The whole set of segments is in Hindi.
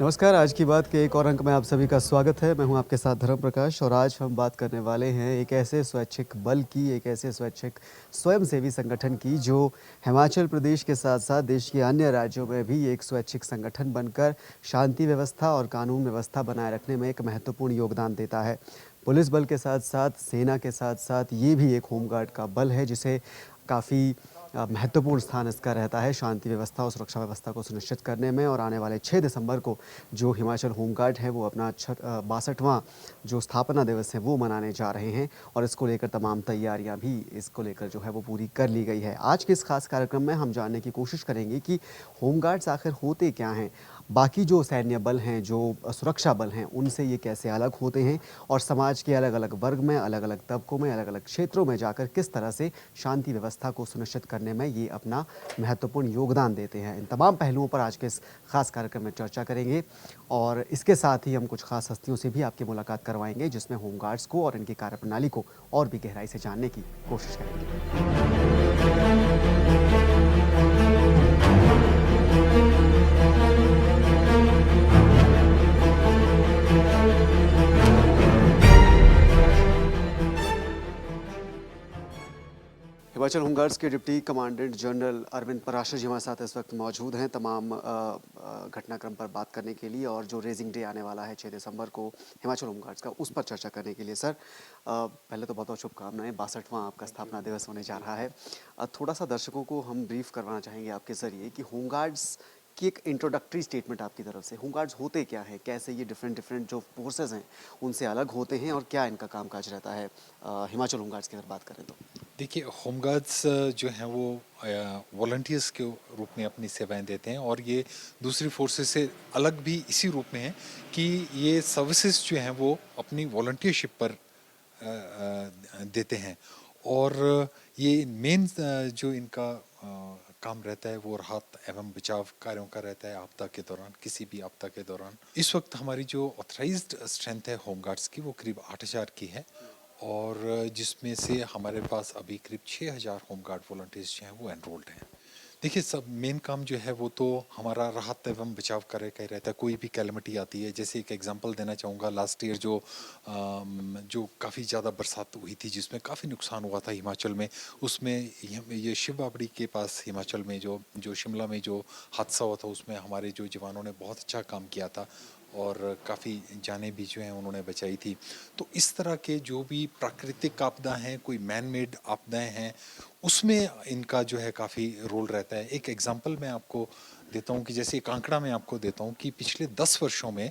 नमस्कार, आज की बात के एक और अंक में आप सभी का स्वागत है। मैं हूं आपके साथ धर्म प्रकाश और आज हम बात करने वाले हैं एक ऐसे स्वैच्छिक बल की, एक ऐसे स्वैच्छिक स्वयंसेवी संगठन की जो हिमाचल प्रदेश के साथ-साथ देश के अन्य राज्यों में भी एक स्वैच्छिक संगठन बनकर शांति व्यवस्था और कानून व्यवस्था बनाए रखने में एक महत्वपूर्ण योगदान देता है। पुलिस बल के साथ-साथ, सेना के साथ-साथ ये भी एक होमगार्ड का बल है जिसे काफ़ी महत्वपूर्ण स्थान इसका रहता है शांति व्यवस्था और सुरक्षा व्यवस्था को सुनिश्चित करने में। और आने वाले 6 दिसंबर को जो हिमाचल होमगार्ड है वो अपना 62वां जो स्थापना दिवस है वो मनाने जा रहे हैं और इसको लेकर तमाम तैयारियां भी इसको लेकर जो है वो पूरी कर ली गई है। आज के इस खास कार्यक्रम में हम जानने की कोशिश करेंगे कि होमगार्ड्स आखिर होते क्या हैं, बाकी जो सैन्य बल हैं, जो सुरक्षा बल हैं, उनसे ये कैसे अलग होते हैं और समाज के अलग-अलग वर्ग में, अलग-अलग तबकों में, अलग-अलग क्षेत्रों में जाकर किस तरह से शांति व्यवस्था को सुनिश्चित करने में ये अपना महत्वपूर्ण योगदान देते हैं। इन तमाम पहलुओं पर आज के इस खास कार्यक्रम में चर्चा करेंगे और इसके साथ ही हम कुछ खास हस्तियों से भी आपकी मुलाकात करवाएंगे जिसमें होमगार्ड्स को और इनकी कार्यप्रणाली को और भी गहराई से जानने की कोशिश करेंगे। हिमाचल होमगार्ड्स के deputy commandant general Arvind Parashar ji हमारे साथ इस वक्त मौजूद हैं तमाम घटनाक्रम पर बात करने के लिए और जो रेजिंग डे आने वाला है 6 दिसंबर को हिमाचल होमगार्ड्स का, उस पर चर्चा करने के लिए। सर, पहले तो बहुत बहुत शुभकामनाएं, 62वां आपका स्थापना दिवस होने जा रहा है। थोड़ा सा दर्शकों को हम ब्रीफ करवाना चाहेंगे आपके ज़रिए कि होमगार्ड्स की एक इंट्रोडक्टरी स्टेटमेंट आपकी तरफ से, होमगार्ड्स होते क्या है, कैसे ये डिफरेंट डिफरेंट जो फोर्सेज हैं उनसे अलग होते हैं और क्या इनका कामकाज रहता है हिमाचल होमगार्ड्स की अगर बात करें तो। देखिए, होमगार्ड्स जो हैं वो वॉलंटियर्स के रूप में अपनी सेवाएं देते हैं और ये दूसरी फोर्सेस से अलग भी इसी रूप में है कि ये सर्विसेज जो हैं वो अपनी वॉलंटियरशिप पर देते हैं। और ये मेन जो इनका काम रहता है वो राहत एवं बचाव कार्यों का रहता है आपदा के दौरान, किसी भी आपदा के दौरान। इस वक्त हमारी जो ऑथराइज्ड स्ट्रेंथ है होमगार्ड्स की वो करीब 8,000 की है और जिसमें से हमारे पास अभी करीब 6,000 होमगार्ड वॉलंटियर्स जो हैं वो एनरोल्ड हैं। देखिए, सब मेन काम जो है वो तो हमारा राहत एवं बचाव कार्य का ही रहता है। कोई भी कैलमिटी आती है, जैसे एक एग्जांपल देना चाहूँगा, लास्ट ईयर जो काफ़ी ज़्यादा बरसात हुई थी जिसमें काफ़ी नुकसान हुआ था हिमाचल में, उसमें ये शिव बाबड़ी के पास हिमाचल में जो जो शिमला में जो हादसा हुआ था उसमें हमारे जो जवानों ने बहुत अच्छा काम किया था और काफ़ी जानें भी जो हैं उन्होंने बचाई थी। तो इस तरह के जो भी प्राकृतिक आपदा हैं, कोई मैन मेड आपदाएं हैं, उसमें इनका जो है काफ़ी रोल रहता है। एक एग्जांपल मैं आपको देता हूँ कि जैसे एक आंकड़ा मैं आपको देता हूँ कि पिछले 10 वर्षों में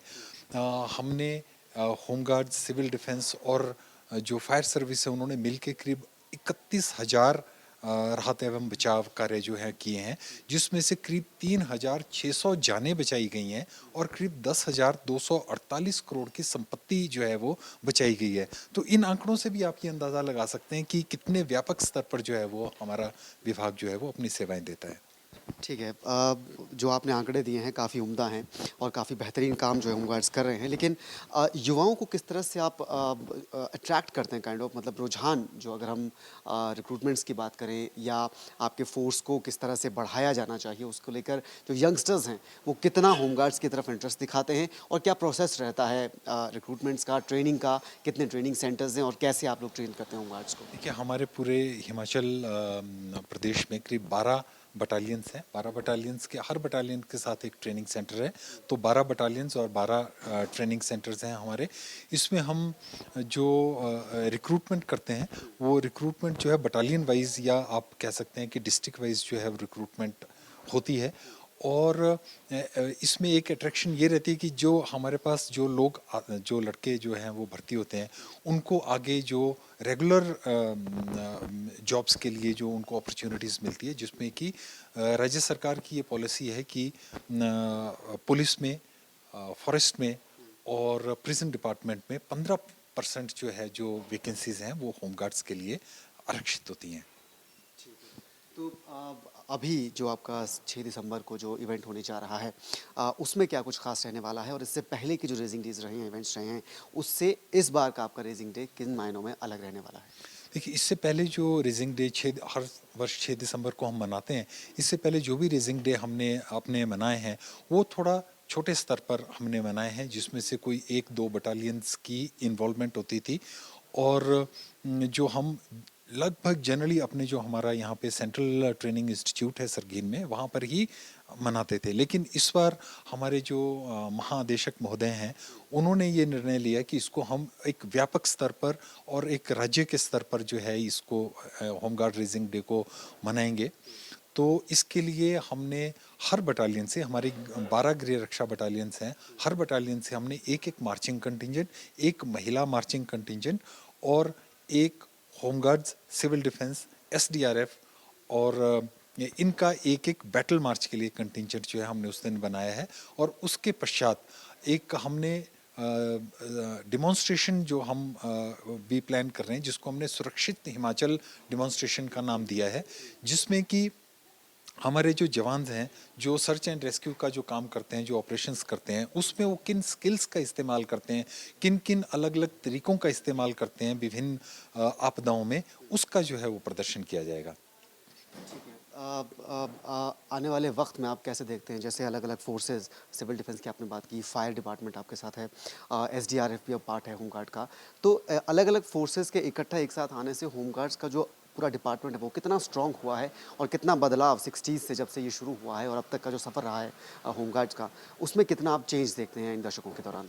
हमने होमगार्ड, सिविल डिफेंस और जो फायर सर्विस है उन्होंने मिलकर करीब 31,000 राहत एवं बचाव कार्य जो है किए हैं, जिसमें से करीब 3,600 जानें बचाई गई हैं और करीब 10,248 करोड़ की संपत्ति जो है वो बचाई गई है। तो इन आंकड़ों से भी आप ये अंदाज़ा लगा सकते हैं कि कितने व्यापक स्तर पर जो है वो हमारा विभाग जो है वो अपनी सेवाएं देता है। ठीक है। जो आपने आंकड़े दिए हैं काफ़ी उम्दा हैं और काफ़ी बेहतरीन काम जो है होमगार्ड्स कर रहे हैं, लेकिन युवाओं को किस तरह से आप अट्रैक्ट करते हैं, काइंड ऑफ मतलब रुझान, जो अगर हम रिक्रूटमेंट्स की बात करें या आपके फोर्स को किस तरह से बढ़ाया जाना चाहिए उसको लेकर जो यंगस्टर्स हैं वो कितना होमगार्ड्स की तरफ इंटरेस्ट दिखाते हैं और क्या प्रोसेस रहता है रिक्रूटमेंट्स का, ट्रेनिंग का, कितने ट्रेनिंग सेंटर्स हैं और कैसे आप लोग ट्रेन करते हैं होमगार्ड्स को? देखिए, हमारे पूरे हिमाचल प्रदेश में करीब 12 बटालियंस हैं। 12 बटालियंस के हर बटालियन के साथ एक ट्रेनिंग सेंटर है, तो 12 बटालियंस और 12 ट्रेनिंग सेंटर्स हैं हमारे। इसमें हम जो रिक्रूटमेंट करते हैं वो रिक्रूटमेंट जो है बटालियन वाइज या आप कह सकते हैं कि डिस्ट्रिक्ट वाइज जो है रिक्रूटमेंट होती है। और इसमें एक अट्रैक्शन ये रहती है कि जो हमारे पास जो लोग जो लड़के जो हैं वो भर्ती होते हैं, उनको आगे जो रेगुलर जॉब्स के लिए जो उनको अपॉर्चुनिटीज़ मिलती है, जिसमें कि राज्य सरकार की ये पॉलिसी है कि पुलिस में, फॉरेस्ट में और प्रिजन डिपार्टमेंट में 15% जो है जो वैकेंसीज हैं वो होमगार्ड्स के लिए आरक्षित होती हैं। तो अभी जो आपका 6 दिसंबर को जो इवेंट होने जा रहा है उसमें क्या कुछ खास रहने वाला है और इससे पहले के जो रेजिंग डेज रहे हैं, इवेंट्स रहे हैं, उससे इस बार का आपका रेजिंग डे किन मायनों में अलग रहने वाला है? देखिए, इससे पहले जो रेजिंग डे हर वर्ष 6 दिसंबर को हम मनाते हैं, इससे पहले जो भी रेजिंग डे हमने अपने मनाए हैं वो थोड़ा छोटे स्तर पर हमने बनाए हैं, जिसमें से कोई 1-2 बटालियंस की इन्वॉल्वमेंट होती थी। और जो हम लगभग जनरली अपने जो हमारा यहाँ पे सेंट्रल ट्रेनिंग इंस्टीट्यूट है सरगीन में, वहाँ पर ही मनाते थे। लेकिन इस बार हमारे जो महानिदेशक महोदय हैं, उन्होंने ये निर्णय लिया कि इसको हम एक व्यापक स्तर पर और एक राज्य के स्तर पर जो है इसको होमगार्ड रेजिंग डे को मनाएंगे। तो इसके लिए हमने हर बटालियन से, हमारी 12 गृह रक्षा बटालियंस हैं, हर बटालियन से हमने एक एक मार्चिंग कंटिंजेंट, एक महिला मार्चिंग कंटिंजेंट और एक होमगार्ड्स, सिविल डिफेंस, एसडीआरएफ और इनका एक एक बैटल मार्च के लिए कंटिंजेंट जो है हमने उस दिन बनाया है। और उसके पश्चात एक हमने डिमॉन्स्ट्रेशन जो हम भी प्लान कर रहे हैं, जिसको हमने सुरक्षित हिमाचल डिमॉन्स्ट्रेशन का नाम दिया है, जिसमें कि हमारे जो जवान हैं, जो सर्च एंड रेस्क्यू का जो काम करते हैं, जो ऑपरेशंस करते हैं, उसमें वो किन स्किल्स का इस्तेमाल करते हैं, किन किन अलग अलग तरीकों का इस्तेमाल करते हैं विभिन्न आपदाओं में, उसका जो है वो प्रदर्शन किया जाएगा। आने वाले वक्त में आप कैसे देखते हैं, जैसे अलग अलग फोर्सेस, सिविल डिफेंस की आपने बात की, फायर डिपार्टमेंट आपके साथ है, एसडीआरएफ भी अब पार्ट है होमगार्ड का, तो अलग अलग फोर्सेस के इकट्ठा एक साथ आने से होमगार्ड्स का जो पूरा डिपार्टमेंट है वो कितना स्ट्रांग हुआ है और कितना बदलाव 60s से जब से ये शुरू हुआ है और अब तक का जो सफ़र रहा है होमगार्ड्स का, उसमें कितना आप चेंज देखते हैं इन दशकों के दौरान?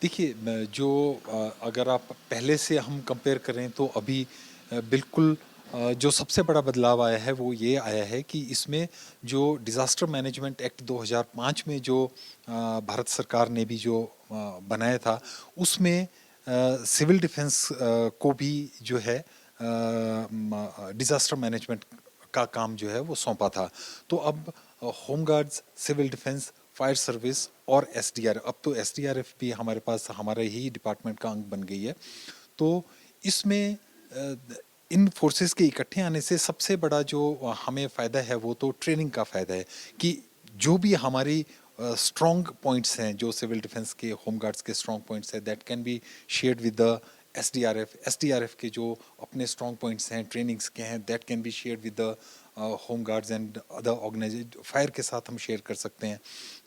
देखिए, जो अगर आप पहले से हम कंपेयर करें तो अभी बिल्कुल जो सबसे बड़ा बदलाव आया है वो ये आया है कि इसमें जो डिज़ास्टर मैनेजमेंट एक्ट 2005 में जो भारत सरकार ने भी जो बनाया था, उसमें सिविल डिफेंस को भी जो है डिज़ास्टर मैनेजमेंट का काम जो है वो सौंपा था। तो अब home guards, civil defence, fire service और एसडीआरएफ, अब तो एसडीआरएफ भी हमारे पास हमारे ही डिपार्टमेंट का अंग बन गई है। तो इसमें इन फोर्सेस के इकट्ठे आने से सबसे बड़ा जो हमें फ़ायदा है वो तो ट्रेनिंग का फ़ायदा है कि जो भी हमारी स्ट्रॉन्ग पॉइंट्स हैं, जो सिविल डिफेंस के, होमगार्ड्स के स्ट्रॉन्ग पॉइंट्स हैं, that can be shared with the SDRF के जो अपने स्ट्रॉन्ग पॉइंट्स हैं, ट्रेनिंग्स के हैं, that can be shared with the home guards and other organisation. Fire के साथ हम शेयर कर सकते हैं।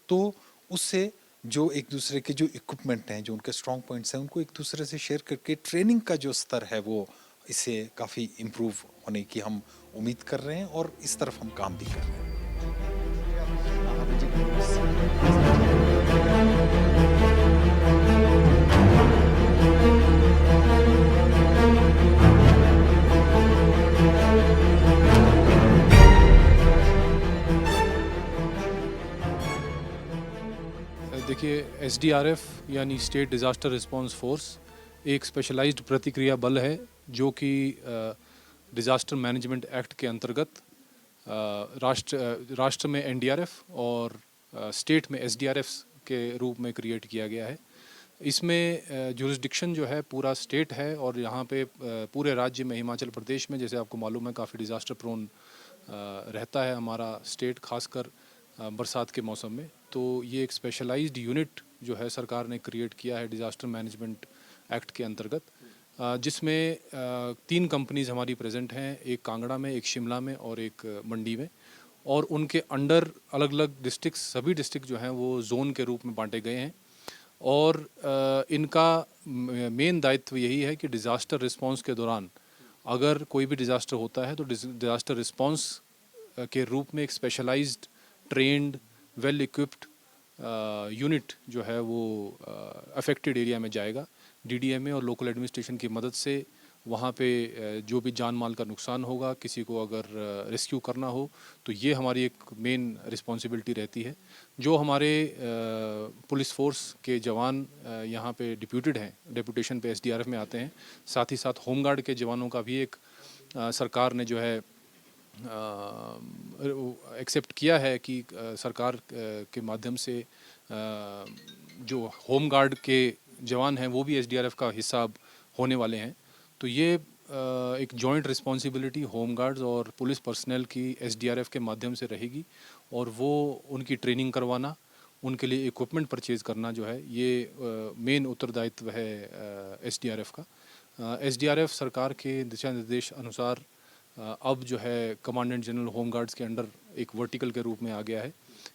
तो उससे जो एक दूसरे के जो इक्विपमेंट हैं, जो उनके स्ट्रॉन्ग पॉइंट्स हैं, उनको एक दूसरे से शेयर करके ट्रेनिंग का जो स्तर है वो इससे काफ़ी इम्प्रूव होने की हम उम्मीद कर रहे हैं और इस तरफ हम काम भी कर रहे हैं। देखिए, एसडीआरएफ यानी स्टेट डिज़ास्टर रिस्पांस फोर्स एक स्पेशलाइज्ड प्रतिक्रिया बल है जो कि डिज़ास्टर मैनेजमेंट एक्ट के अंतर्गत राष्ट्र में एनडीआरएफ और स्टेट में एसडीआरएफ के रूप में क्रिएट किया गया है। इसमें जुरिस्डिक्शन जो है पूरा स्टेट है और यहाँ पे पूरे राज्य में, हिमाचल प्रदेश में, जैसे आपको मालूम है, काफ़ी डिज़ास्टर प्रोन रहता है हमारा स्टेट, खासकर बरसात के मौसम में। तो ये एक स्पेशलाइज्ड यूनिट जो है सरकार ने क्रिएट किया है डिज़ास्टर मैनेजमेंट एक्ट के अंतर्गत, जिसमें 3 कंपनीज हमारी प्रेजेंट हैं, एक कांगड़ा में, एक शिमला में और एक मंडी में। और उनके अंडर अलग अलग डिस्ट्रिक्ट, सभी डिस्ट्रिक्ट जो हैं वो जोन के रूप में बांटे गए हैं। और इनका मेन दायित्व यही है कि डिज़ास्टर रिस्पांस के दौरान अगर कोई भी डिज़ास्टर होता है तो डिज़ास्टर रिस्पांस के रूप में एक specialised, trained, well equipped unit जो है वो अफेक्टेड एरिया में जाएगा। डीडीएमए और लोकल एडमिनिस्ट्रेशन की मदद से वहाँ पे जो भी जान माल का नुकसान होगा, किसी को अगर रेस्क्यू करना हो, तो ये हमारी एक मेन रिस्पॉन्सिबिलिटी रहती है। जो हमारे पुलिस फोर्स के जवान यहाँ पे डिप्यूटेड हैं, डेपुटेशन पे एसडीआरएफ में आते हैं, साथ ही साथ होमगार्ड के जवानों का भी एक सरकार ने जो है एक्सेप्ट किया है कि सरकार के माध्यम से जो होमगार्ड के जवान हैं वो भी एसडीआरएफ का हिस्सा होने वाले हैं। तो ये एक जॉइंट रिस्पॉन्सिबिलिटी होमगार्ड्स और पुलिस पर्सनल की एसडीआरएफ के माध्यम से रहेगी और वो उनकी ट्रेनिंग करवाना, उनके लिए इक्विपमेंट परचेज़ करना जो है ये मेन उत्तरदायित्व है एसडीआरएफ का। एसडीआरएफ सरकार के दिशा निर्देश अनुसार अब जो है कमांडेंट जनरल होमगार्ड्स के अंडर एक वर्टिकल के रूप में आ गया है।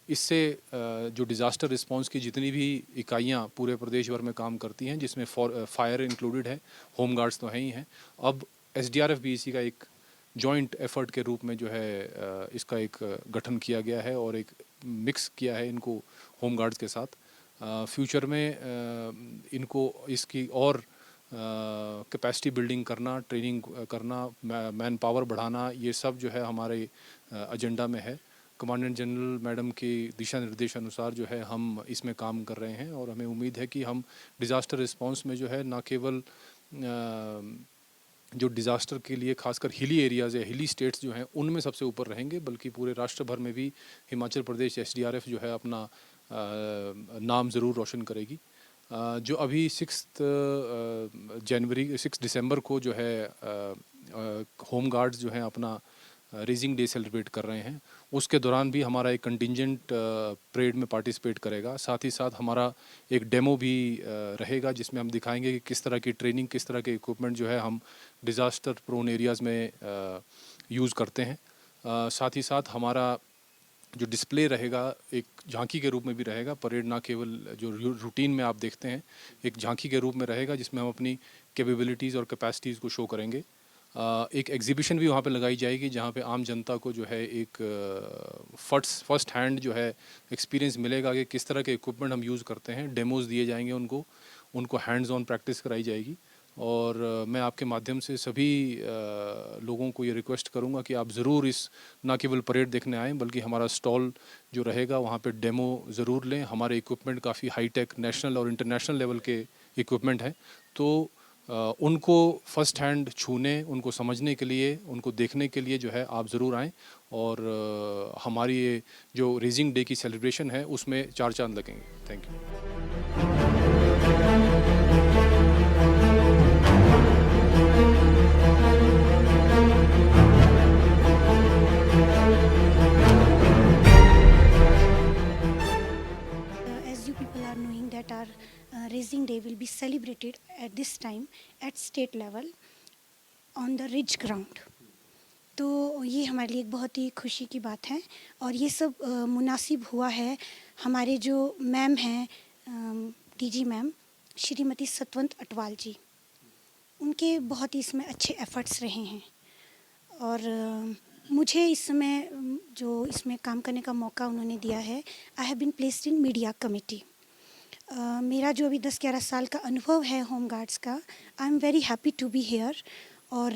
इससे जो डिज़ास्टर रिस्पांस की जितनी भी इकाइयाँ पूरे प्रदेश भर में काम करती हैं, जिसमें फायर इंक्लूडेड है, होम गार्ड्स तो हैं ही हैं, अब एसडीआरएफ भी इसी का एक जॉइंट एफर्ट के रूप में जो है इसका एक गठन किया गया है और एक मिक्स किया है इनको होम गार्ड्स के साथ। फ्यूचर में इनको इसकी और कैपेसिटी बिल्डिंग करना, ट्रेनिंग करना, मैन पावर बढ़ाना, ये सब जो है हमारे एजेंडा में है। कमांडेंट जनरल मैडम के दिशा निर्देश अनुसार जो है हम इसमें काम कर रहे हैं और हमें उम्मीद है कि हम डिज़ास्टर रिस्पांस में जो है ना केवल जो डिज़ास्टर के लिए खासकर हिली एरियाज़ या हिली स्टेट्स जो हैं उनमें सबसे ऊपर रहेंगे, बल्कि पूरे राष्ट्र भर में भी हिमाचल प्रदेश एसडीआरएफ जो है अपना नाम ज़रूर रोशन करेगी। जो अभी 6 दिसंबर को जो है होम गार्ड्स जो हैं अपना रेजिंग डे सेलिब्रेट कर रहे हैं, उसके दौरान भी हमारा एक कंटिंजेंट परेड में पार्टिसिपेट करेगा। साथ ही साथ हमारा एक डेमो भी रहेगा जिसमें हम दिखाएंगे कि किस तरह की ट्रेनिंग, किस तरह के इक्विपमेंट जो है हम डिज़ास्टर प्रोन एरियाज़ में यूज़ करते हैं। साथ ही साथ हमारा जो डिस्प्ले रहेगा एक झांकी के रूप में भी रहेगा। परेड ना केवल जो रूटीन में आप देखते हैं, एक झांकी के रूप में रहेगा जिसमें हम अपनी कैपेबिलिटीज़ और कैपेसिटीज़ को शो करेंगे। एक एग्जीबिशन भी वहाँ पे लगाई जाएगी जहाँ पे आम जनता को जो है एक फर्स्ट हैंड जो है एक्सपीरियंस मिलेगा कि किस तरह के इक्विपमेंट हम यूज़ करते हैं। डेमोज दिए जाएंगे उनको हैंड्स ऑन प्रैक्टिस कराई जाएगी। और मैं आपके माध्यम से सभी लोगों को ये रिक्वेस्ट करूँगा कि आप ज़रूर इस ना केवल परेड देखने आएँ, बल्कि हमारा स्टॉल जो रहेगा वहाँ पे डेमो ज़रूर लें। हमारे इक्विपमेंट काफ़ी हाई टेक नेशनल और इंटरनेशनल लेवल के इक्विपमेंट हैं, तो उनको फ़र्स्ट हैंड छूने, उनको समझने के लिए, उनको देखने के लिए जो है आप ज़रूर आएँ और हमारी ये जो रेजिंग डे की सेलिब्रेशन है उसमें चार चांद लगेंगे। Thank you. As you people are knowing that our Raising Day will be celebrated at this time at state level on the Ridge Ground. तो ये हमारे लिए एक बहुत ही खुशी की बात है और ये सब मुनासिब हुआ है हमारे जो मैम हैं डीजी मैम श्रीमती सतवंत अटवाल जी, उनके बहुत ही इसमें अच्छे एफर्ट्स रहे हैं और मुझे इस समय जो इसमें काम करने का मौका उन्होंने दिया है, I have been placed in media committee. मेरा जो अभी 10-11 साल का अनुभव है होम गार्ड्स का, I am very happy to be here. और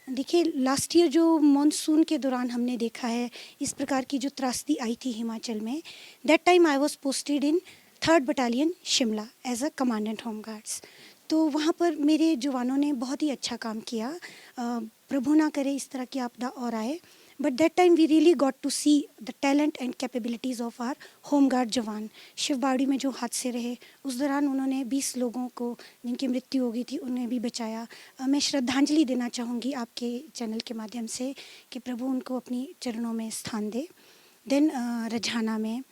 देखिए लास्ट ईयर जो मॉनसून के दौरान हमने देखा है इस प्रकार की जो त्रासदी आई थी हिमाचल में, that time I was posted in 3rd battalion Shimla as a commandant home guards. तो वहाँ पर मेरे जवानों ने बहुत ही अच्छा काम किया। प्रभु ना करे इस तरह की आपदा और आए, but that time we really got to see the talent and capabilities of our home guard jawan. Shivbari में जो हादसे रहे उस दौरान उन्होंने 20 लोगों को जिनकी मृत्यु हो गई थी उन्हें भी बचाया। मैं श्रद्धांजलि देना चाहूँगी आपके चैनल के माध्यम से कि प्रभु उनको अपनी चरणों में स्थान दे। देन रझाना में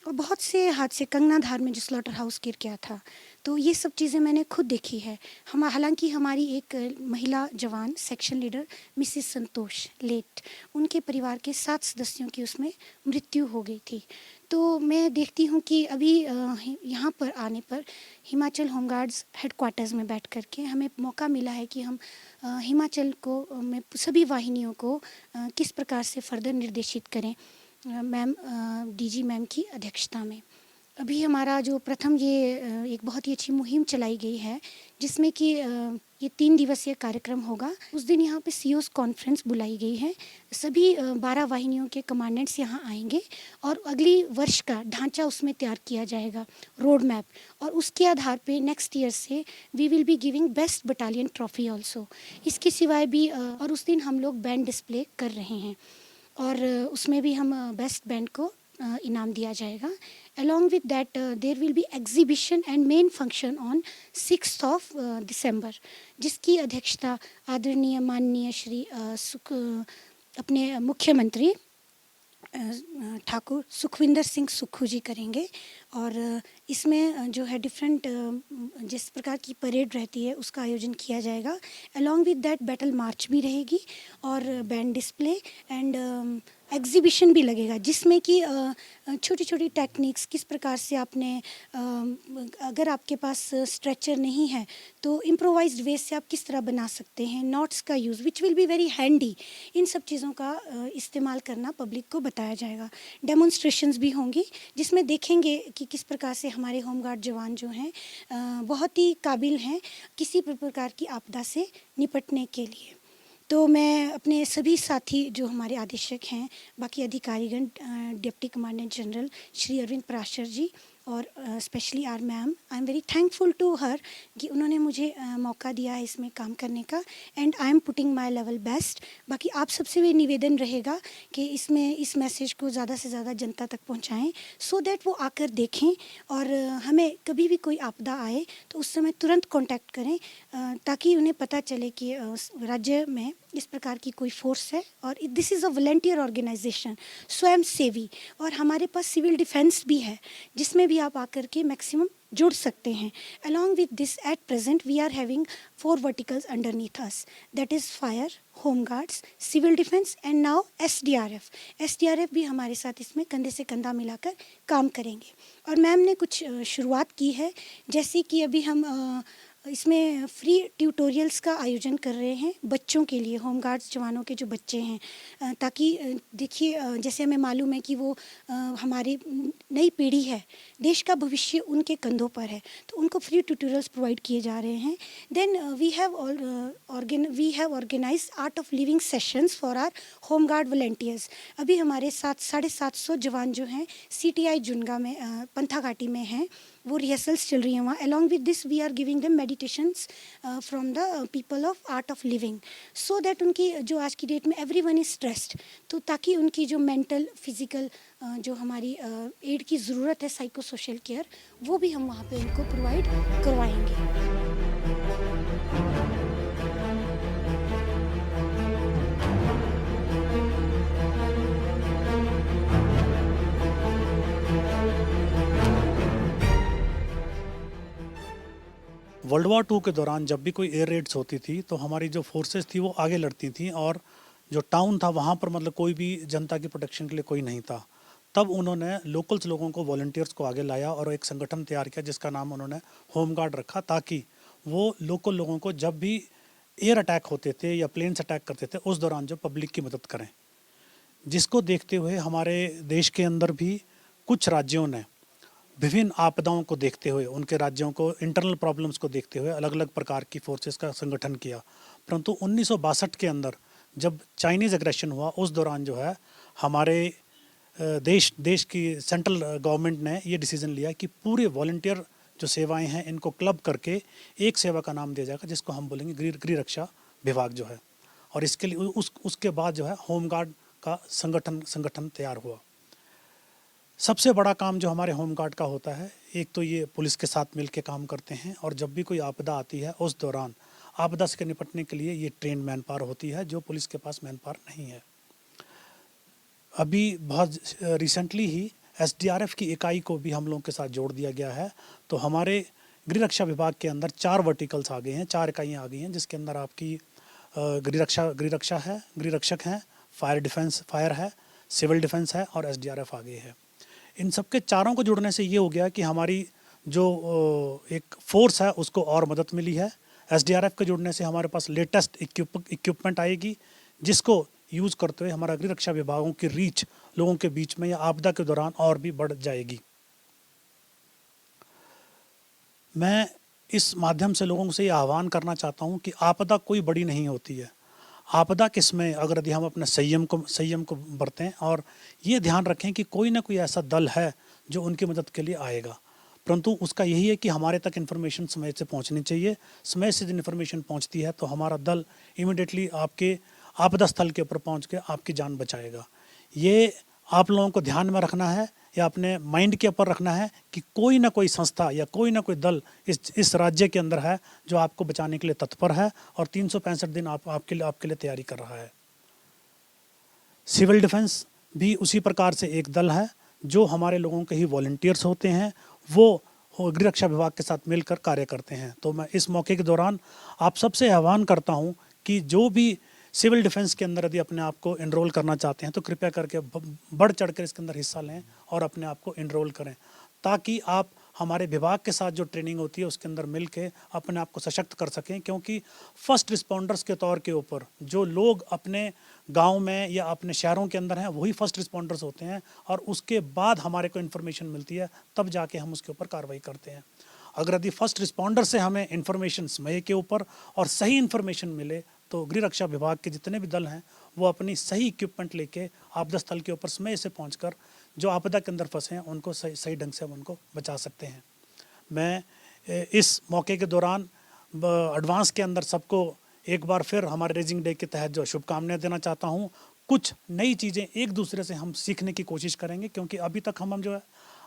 और बहुत से हादसे, कंगनाधार में जो स्लॉटर हाउस गिर गया था, तो ये सब चीज़ें मैंने खुद देखी है। हालांकि हमारी एक महिला जवान सेक्शन लीडर मिसिस संतोष लेट, उनके परिवार के 7 सदस्यों की उसमें मृत्यु हो गई थी। तो मैं देखती हूँ कि अभी यहाँ पर आने पर हिमाचल होम गार्ड्स हेडक्वार्टर्स में बैठ कर के हमें मौका मिला है कि हम हिमाचल को में सभी वाहिनियों को किस प्रकार से फर्दर निर्देशित करें मैम डीजी मैम की अध्यक्षता में। अभी हमारा जो प्रथम ये एक बहुत ही अच्छी मुहिम चलाई गई है जिसमें कि ये 3 दिवसीय कार्यक्रम होगा। उस दिन यहाँ पे सीओस कॉन्फ्रेंस बुलाई गई है। सभी 12 वाहिनियों के कमांडेंट्स यहाँ आएंगे और अगली वर्ष का ढांचा उसमें तैयार किया जाएगा, रोड मैप, और उसके आधार पे नेक्स्ट ईयर से we will be giving best battalion trophy also. इसके सिवाय भी और उस दिन हम लोग बैंड डिस्प्ले कर रहे हैं और उसमें भी हम बेस्ट बैंड को इनाम दिया जाएगा। Along with that, there will be exhibition and main function on 6th of December, जिसकी अध्यक्षता आदरणीय माननीय श्री अपने मुख्यमंत्री ठाकुर सुखविंदर सिंह सुक्खू जी करेंगे। और इसमें जो है डिफरेंट जिस प्रकार की परेड रहती है उसका आयोजन किया जाएगा। अलॉन्ग विद दैट बैटल मार्च भी रहेगी और बैंड डिस्प्ले एंड एग्जीबिशन भी लगेगा जिसमें कि छोटी छोटी टेक्निक्स किस प्रकार से आपने अगर आपके पास स्ट्रेचर नहीं है तो इम्प्रोवाइज्ड वे से आप किस तरह बना सकते हैं, नॉट्स का use which will be very handy, इन सब चीज़ों का इस्तेमाल करना पब्लिक को बताया जाएगा। डेमोन्स्ट्रेशंस भी होंगी जिसमें देखेंगे कि किस प्रकार से हमारे होमगार्ड जवान जो हैं बहुत ही काबिल हैं किसी भी प्रकार की आपदा से निपटने के लिए। तो मैं अपने सभी साथी जो हमारे आदेशक हैं, बाकी अधिकारीगण, deputy commandant general Shri Arvind Parashar ji और specially R ma'am, I am very thankful to her कि उन्होंने मुझे मौका दिया है इसमें काम करने का and I am putting my level best. बाकी आप सबसे भी निवेदन रहेगा कि इसमें इस मैसेज को ज़्यादा से ज़्यादा जनता तक पहुंचाएं सो दैट वो आकर देखें और हमें कभी भी कोई आपदा आए तो उस समय तुरंत कांटेक्ट करें ताकि उन्हें पता चले कि राज्य में इस प्रकार की कोई फोर्स है और this is a volunteer organisation, स्वयं सेवी, और हमारे पास सिविल डिफेंस भी है जिसमें भी आप आकर के मैक्सिमम जुड़ सकते हैं। Along with this at present we are having 4 verticals underneath us, that is fire, home guards, civil defence and now SDRF. SDRF भी हमारे साथ इसमें कंधे से कंधा मिलाकर काम करेंगे। और मैम ने कुछ शुरुआत की है, जैसे कि अभी हम इसमें फ्री ट्यूटोरियल्स का आयोजन कर रहे हैं बच्चों के लिए, होमगार्ड्स जवानों के जो बच्चे हैं, ताकि देखिए जैसे हमें मालूम है कि वो हमारी नई पीढ़ी है, देश का भविष्य उनके कंधों पर है, तो उनको फ्री ट्यूटोरियल्स प्रोवाइड किए जा रहे हैं। Then we have organise art of living sessions for our home guard volunteers. अभी हमारे साथ 750 जवान जो हैं CTI जुनगा में पंथाघाटी में हैं, वो रिहर्सल्स चल रही हैं वहाँ। Along with this we are giving them meditations from the people of art of living so that उनकी जो आज की डेट में एवरीवन इज स्ट्रेस्ड, तो ताकि उनकी जो मेंटल फिजिकल जो हमारी एड की ज़रूरत है, साइको सोशल केयर, वो भी हम वहाँ पे उनको प्रोवाइड करवाएंगे। वर्ल्ड वॉर 2 के दौरान जब भी कोई एयर रेड्स होती थी तो हमारी जो फोर्सेस थी वो आगे लड़ती थी और जो टाउन था वहाँ पर मतलब कोई भी जनता की प्रोटेक्शन के लिए कोई नहीं था। तब उन्होंने लोकल्स लोगों को, वॉलंटियर्स को आगे लाया और एक संगठन तैयार किया जिसका नाम उन्होंने होम गार्ड रखा, ताकि वो लोकल लोगों को जब भी एयर अटैक होते थे या प्लेन्स अटैक करते थे उस दौरान जो पब्लिक की मदद करें। जिसको देखते हुए हमारे देश के अंदर भी कुछ राज्यों ने विभिन्न आपदाओं को देखते हुए, उनके राज्यों को इंटरनल प्रॉब्लम्स को देखते हुए अलग अलग प्रकार की फोर्सेस का संगठन किया। परंतु 1962 के अंदर जब चाइनीज़ एग्रेशन हुआ उस दौरान जो है हमारे देश की सेंट्रल गवर्नमेंट ने ये डिसीज़न लिया कि पूरे वॉलंटियर जो सेवाएं हैं इनको क्लब करके एक सेवा का नाम दिया जाएगा जिसको हम बोलेंगे गृह रक्षा विभाग जो है। और इसके लिए उसके बाद जो है होमगार्ड का संगठन तैयार हुआ। सबसे बड़ा काम जो हमारे होमगार्ड का होता है, एक तो ये पुलिस के साथ मिलकर काम करते हैं और जब भी कोई आपदा आती है उस दौरान आपदा से निपटने के लिए ये ट्रेंड मैन पावर होती है जो पुलिस के पास मैन पावर नहीं है। अभी बहुत रिसेंटली ही SDRF की इकाई को भी हम लोगों के साथ जोड़ दिया गया है। तो हमारे गृह रक्षा विभाग के अंदर 4 वर्टिकल्स आ गए हैं, 4 इकाइयाँ आ गई हैं, जिसके अंदर आपकी गृह रक्षा है, गृह रक्षक है, फायर है, सिविल डिफेंस है और SDRF आ गई है। इन सब के चारों को जुड़ने से ये हो गया कि हमारी जो एक फोर्स है उसको और मदद मिली है। SDRF के जुड़ने से हमारे पास लेटेस्ट इक्विपमेंट आएगी जिसको यूज़ करते हुए हमारा गृह रक्षा विभागों की रीच लोगों के बीच में या आपदा के दौरान और भी बढ़ जाएगी। मैं इस माध्यम से लोगों से ये आह्वान करना चाहता हूँ कि आपदा कोई बड़ी नहीं होती है। आपदा किसमें अगर यदि हम अपने संयम को बरतें और ये ध्यान रखें कि कोई ना कोई ऐसा दल है जो उनकी मदद के लिए आएगा, परंतु उसका यही है कि हमारे तक इन्फॉर्मेशन समय से पहुंचनी चाहिए। समय से इन्फॉर्मेशन पहुंचती है तो हमारा दल इमीडिएटली आपके आपदा स्थल के ऊपर पहुंच के आपकी जान बचाएगा। ये आप लोगों को ध्यान में रखना है या अपने माइंड के ऊपर रखना है कि कोई ना कोई संस्था या कोई ना कोई दल इस राज्य के अंदर है जो आपको बचाने के लिए तत्पर है और 365 दिन आपके लिए तैयारी कर रहा है। सिविल डिफेंस भी उसी प्रकार से एक दल है जो हमारे लोगों के ही वॉलंटियर्स होते हैं, वो गृह रक्षा विभाग के साथ मिलकर कार्य करते हैं। तो मैं इस मौके के दौरान आप सबसे आह्वान करता हूँ कि जो भी सिविल डिफेंस के अंदर यदि अपने आप को इनरोल करना चाहते हैं तो कृपया करके बढ़ चढ़ कर इसके अंदर हिस्सा लें और अपने आप को इनरोल करें, ताकि आप हमारे विभाग के साथ जो ट्रेनिंग होती है उसके अंदर मिल के अपने आप को सशक्त कर सकें। क्योंकि फर्स्ट रिस्पॉन्डर्स के तौर के ऊपर जो लोग अपने गांव में या अपने शहरों के अंदर हैं वही फर्स्ट रिस्पॉन्डर्स होते हैं, और उसके बाद हमारे को इन्फॉर्मेशन मिलती है, तब जाके हम उसके ऊपर कार्रवाई करते हैं। अगर यदि फर्स्ट रिस्पॉन्डर से हमें इन्फॉर्मेशन समय के ऊपर और सही इन्फॉर्मेशन मिले तो गृह रक्षा विभाग के जितने भी दल हैं वो अपनी सही इक्विपमेंट लेके आपदा स्थल के ऊपर समय से पहुंचकर जो आपदा के अंदर फंसे हैं उनको सही ढंग से हम उनको बचा सकते हैं। मैं इस मौके के दौरान एडवांस के अंदर सबको एक बार फिर हमारे रेजिंग डे के तहत जो शुभकामनाएं देना चाहता हूं। कुछ नई चीज़ें एक दूसरे से हम सीखने की कोशिश करेंगे, क्योंकि अभी तक हम जो है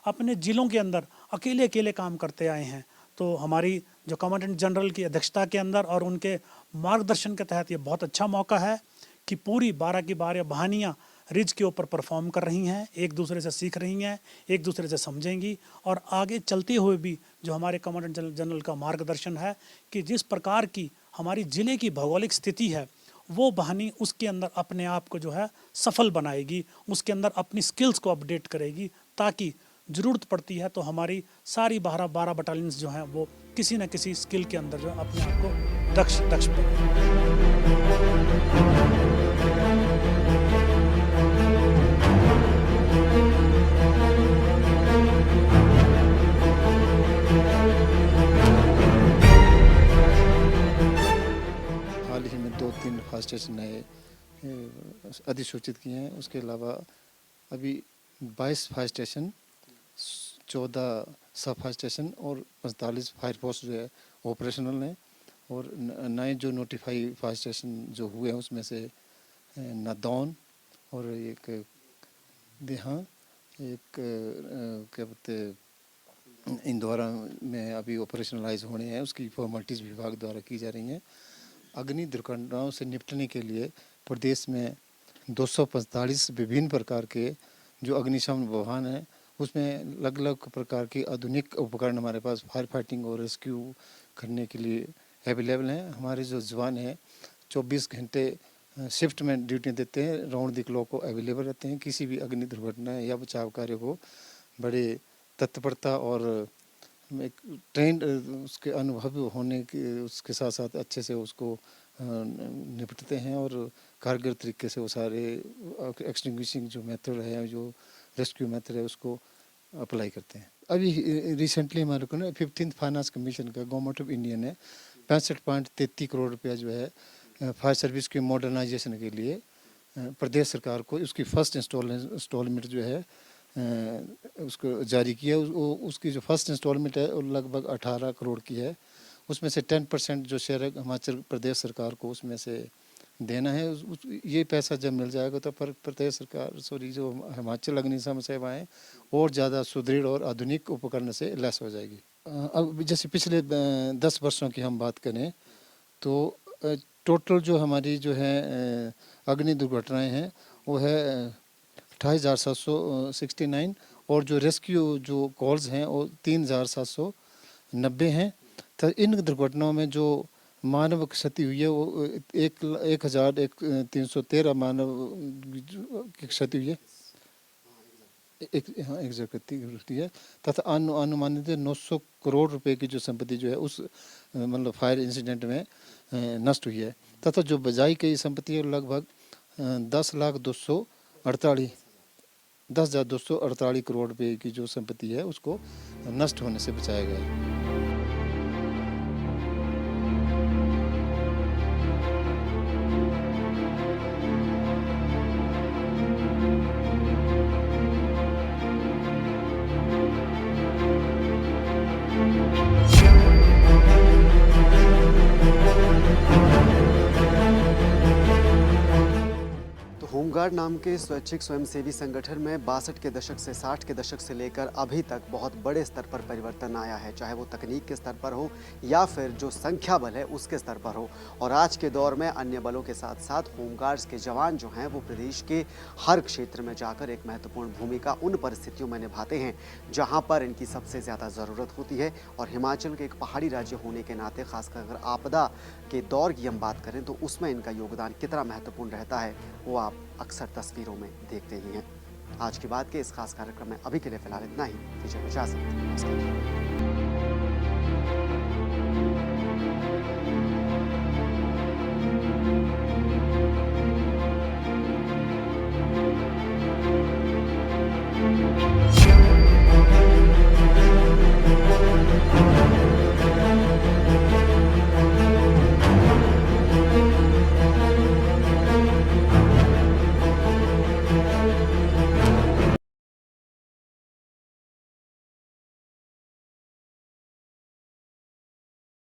अपने ज़िलों के अंदर अकेले अकेले काम करते आए हैं। तो हमारी जो कमांडेंट जनरल की अध्यक्षता के अंदर और उनके मार्गदर्शन के तहत ये बहुत अच्छा मौका है कि पूरी 12 की 12 बहानियाँ रिज के ऊपर परफॉर्म कर रही हैं, एक दूसरे से सीख रही हैं, एक दूसरे से समझेंगी, और आगे चलते हुए भी जो हमारे कमांडेंट जनरल का मार्गदर्शन है कि जिस प्रकार की हमारी ज़िले की भौगोलिक स्थिति है वो बहानी उसके अंदर अपने आप को जो है सफल बनाएगी, उसके अंदर अपनी स्किल्स को अपडेट करेगी, ताकि ज़रूरत पड़ती है तो हमारी सारी 12 बटालियंस जो हैं वो किसी न किसी स्किल के अंदर जो है अपने आप को दक्ष बनाए। हाल ही में 2-3 फायर स्टेशन नए अधिसूचित किए हैं। उसके अलावा अभी 22 फायर स्टेशन, 14 सब फायर स्टेशन और 45 फायर पोस्ट जो है ऑपरेशनल हैं। और नए जो नोटिफाई फायर स्टेशन जो हुए हैं उसमें से नादौन और एक देहा, एक क्या बोलते इंदौरा में अभी ऑपरेशनलाइज होने हैं। उसकी फॉर्मेलिटीज़ विभाग द्वारा की जा रही हैं। अग्नि दुर्घटनाओं से निपटने के लिए प्रदेश में 245 विभिन्न प्रकार के जो अग्निशमन वाहन हैं उसमें अलग अलग प्रकार के आधुनिक उपकरण हमारे पास फायर फाइटिंग और रेस्क्यू करने के लिए अवेलेबल हैं। हमारे जो जवान हैं 24 घंटे शिफ्ट में ड्यूटी देते हैं, राउंड द क्लॉक को अवेलेबल रहते हैं। किसी भी अग्नि दुर्घटना या बचाव कार्य को बड़े तत्परता और एक ट्रेंड उसके अनुभव होने के उसके साथ साथ अच्छे से उसको निपटते हैं और कारगर तरीके से वो सारे एक्सटिंग्विशिंग जो मेथड है, जो रेस्क्यू मेथड है, उसको अप्लाई करते हैं। अभी रिसेंटली हमारे को ना 15th फाइनेंस कमीशन का गवर्नमेंट ऑफ इंडिया ने 65.33 करोड़ रुपया जो है फायर सर्विस के मॉडर्नाइजेशन के लिए प्रदेश सरकार को उसकी फर्स्ट इंस्टॉलमेंट जो है उसको जारी किया। उसकी जो फर्स्ट इंस्टॉलमेंट है वो लगभग 18 करोड़ की है। उसमें से 10% जो शेयर है हिमाचल प्रदेश सरकार को उसमें से देना है। ये पैसा जब मिल जाएगा तो प्रदेश सरकार जो हिमाचल अग्निशमन सेवाएं और ज़्यादा सुदृढ़ और आधुनिक उपकरण से लैस हो जाएगी। अब जैसे पिछले 10 वर्षों की हम बात करें तो टोटल जो हमारी जो है अग्नि दुर्घटनाएँ हैं वो है 28,769 और जो रेस्क्यू जो कॉल्स हैं वो 3,790 हैं। तो इन दुर्घटनाओं में जो मानव क्षति हुई है वो 1,313 मानव की क्षति हुई है, क्षति है। तथा अनुमानित 900 करोड़ रुपए की जो संपत्ति जो है उस मतलब फायर इंसिडेंट में नष्ट हुई है। तथा जो बजाई गई संपत्ति है लगभग 10,248 करोड़ रुपए की जो संपत्ति है उसको नष्ट होने से बचाया गया है। होमगार्ड नाम के स्वैच्छिक स्वयंसेवी संगठन में 62 के दशक से 60 के दशक से लेकर अभी तक बहुत बड़े स्तर पर परिवर्तन आया है, चाहे वो तकनीक के स्तर पर हो या फिर जो संख्या बल है उसके स्तर पर हो। और आज के दौर में अन्य बलों के साथ साथ होमगार्ड्स के जवान जो हैं वो प्रदेश के हर क्षेत्र में जाकर एक महत्वपूर्ण भूमिका उन परिस्थितियों में निभाते हैं जहाँ पर इनकी सबसे ज़्यादा ज़रूरत होती है। और हिमाचल के एक पहाड़ी राज्य होने के नाते खासकर अगर आपदा के दौर की हम बात करें तो उसमें इनका योगदान कितना महत्वपूर्ण रहता है वो आप अक्सर तस्वीरों में देखते ही हैं। आज की बात के इस खास कार्यक्रम में अभी के लिए फिलहाल इतना ही। दीजिए इजाज़त। नमस्कार।